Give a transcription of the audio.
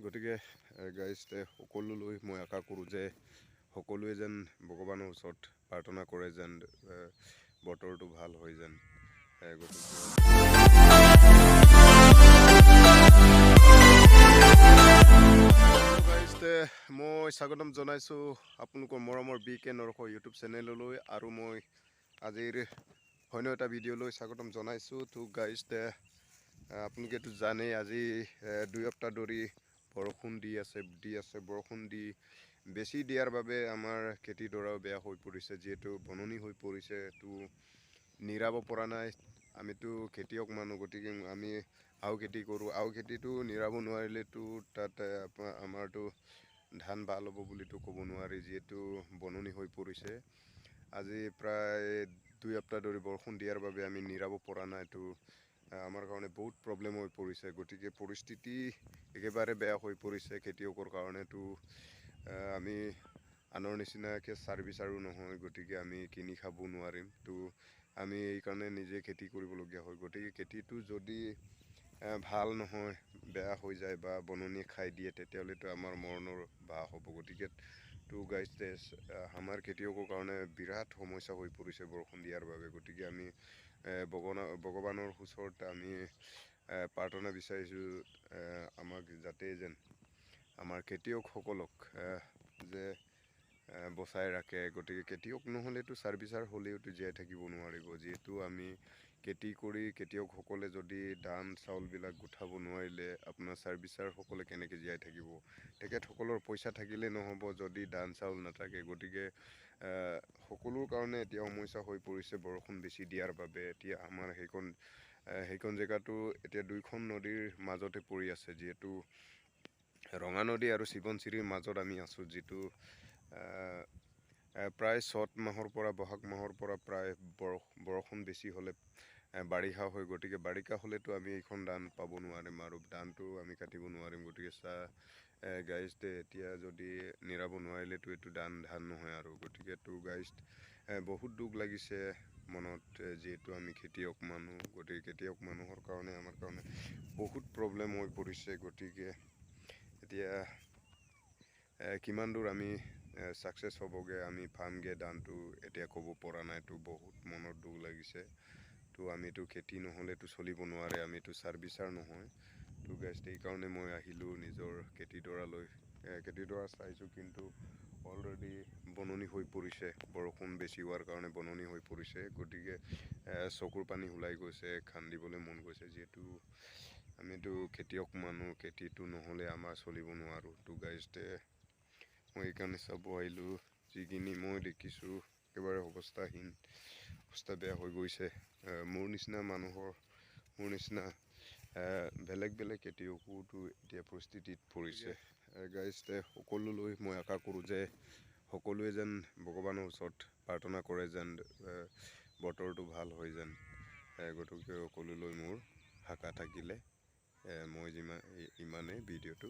গতিকে গাইজ সকলোলৈ মই আশা কৰোঁ যে সকলোৱে যেন ভগৱানৰ ওচৰত প্ৰাৰ্থনা কৰে যেন বতৰটো ভাল হয় যেন গতিকে মই স্বাগতম জনাইছোঁ আপোনালোকৰ মৰমৰ BK নৰহ ইউটিউব চেনেললৈ আৰু মই আজিৰ অন্য এটা ভিডিঅ'লৈ স্বাগতম জনাইছোঁ। তো গাইজ আপোনালোকেতো জানেই আজি 2 সপ্তাহ ধৰি বৰষুণ দি আছে বৰষুণ দি বেছি দিয়াৰ বাবে আমাৰ খেতিডৰাও বেয়া হৈ পৰিছে, যিহেতু বননি হৈ পৰিছে। তো নিৰাব পৰা নাই। আমিতো খেতিয়ক মানুহ, গতিকে আমি আহু খেতি কৰোঁ। আহু খেতিটো নিৰাব নোৱাৰিলেতো তাত আমাৰতো ধান ভাল হ'ব বুলিতো ক'ব নোৱাৰি, যিহেতু বননি হৈ পৰিছে। আজি প্ৰায় 2 সপ্তাহ ধৰি বৰষুণ দিয়াৰ বাবে আমি নিৰাব পৰা নাই। তো আমাৰ কাৰণে বহুত প্ৰব্লেম হৈ পৰিছে, গতিকে পৰিস্থিতি একেবাৰে বেয়া হৈ পৰিছে খেতিয়কৰ কাৰণে। তো আমি আনৰ নিচিনাকৈ ছাৰ্ভিচ আৰু নহয়, গতিকে আমি কিনি খাব নোৱাৰিম। তো আমি এইকাৰণে নিজে খেতি কৰিবলগীয়া হয়। গতিকে খেতিটো যদি ভাল নহয়, বেয়া হৈ যায় বা বননিয়ে খাই দিয়ে, তেতিয়াহ'লেতো আমাৰ মৰণৰ বাহ হ'ব। গতিকে তো গাইজ আমাৰ খেতিয়কৰ কাৰণে বিৰাট সমস্যা হৈ পৰিছে বৰষুণ দিয়াৰ বাবে। গতিকে আমি ভগৱানৰ ওচৰত আমি প্ৰাৰ্থনা বিচাৰিছোঁ আমাক যাতে যেন আমাৰ খেতিয়কসকলক যে বচাই ৰাখে। গতিকে খেতিয়ক নহ'লেতো ছাৰ্ভিচাৰ হ'লেওতো জীয়াই থাকিব নোৱাৰিব, যিহেতু আমি খেতি কৰি খেতিয়কসকলে যদি ধান চাউলবিলাক গোটাব নোৱাৰিলে আপোনাৰ ছাৰ্ভিচাৰসকলে কেনেকৈ জীয়াই থাকিব। তেখেতসকলৰ পইচা থাকিলে নহ'ব যদি ধান চাউল নাথাকে। গতিকে সকলোৰ কাৰণে এতিয়া সমস্যা হৈ পৰিছে বৰষুণ বেছি দিয়াৰ বাবে। এতিয়া আমাৰ সেইখন জেগাটো এতিয়া 2খন নদীৰ মাজতে পৰি আছে, যিহেতু ৰঙা নদী আৰু শিৱনশিৰিৰ মাজত আমি আছোঁ, যিটো প্ৰায় চ'ত মাহৰ পৰা বহাগ মাহৰ পৰা প্ৰায় বৰষুণ বেছি হ'লে বাৰিষা হয়। গতিকে বাৰিষা হ'লেতো আমি এইখন ধান পাব নোৱাৰিম আৰু ধানটো আমি কাটিব নোৱাৰিম। গতিকে গাইজ এতিয়া যদি নিৰাব নোৱাৰিলেতো এইটো ধান নহয় আৰু। গতিকে তো গাইজ বহুত দুখ লাগিছে মনত, যিহেতু আমি খেতিয়ক মানুহ। গতিকে খেতিয়ক মানুহৰ কাৰণে আমাৰ কাৰণে বহুত প্ৰব্লেম হৈ পৰিছে। গতিকে এতিয়া কিমান দূৰ আমি ছাকচেছ হ'বগৈ, আমি পামগৈ ধানটো এতিয়া ক'ব পৰা নাই। তো বহুত মনত দুখ লাগিছে। তো আমিতো খেতি নহ'লেতো চলিব নোৱাৰে, আমিতো ছাৰ্ভিচাৰ নহয়। তো গাইজ সেইকাৰণে মই আহিলোঁ নিজৰ খেতিডৰা চাইছোঁ, কিন্তু অলৰেডি বননি হৈ পৰিছে। বৰষুণ বেছি হোৱাৰ কাৰণে বননি হৈ পৰিছে। গতিকে চকুৰ পানী ওলাই গৈছে, খান্দিবলৈ মন গৈছে, যিহেতু আমিতো খেতিয়ক মানুহ, খেতিটো নহ'লে আমাৰ চলিব নোৱাৰোঁ। তো গাইজ মই এইকাৰণে চাব আহিলোঁ, যিখিনি মই দেখিছোঁ একেবাৰে অৱস্থা বেয়া হৈ গৈছে। মোৰ নিচিনা বেলেগ খেতিয়কোতো এতিয়া পৰিস্থিতিত পৰিছে। গাইজ সকলোলৈ মই আশা কৰোঁ যে সকলোৱে যেন ভগৱানৰ ওচৰত প্ৰাৰ্থনা কৰে যেন বতৰটো ভাল হয় যেন। গতিকে সকলোলৈ মোৰ আশা থাকিলে মই ইমানেই ভিডিঅ'টো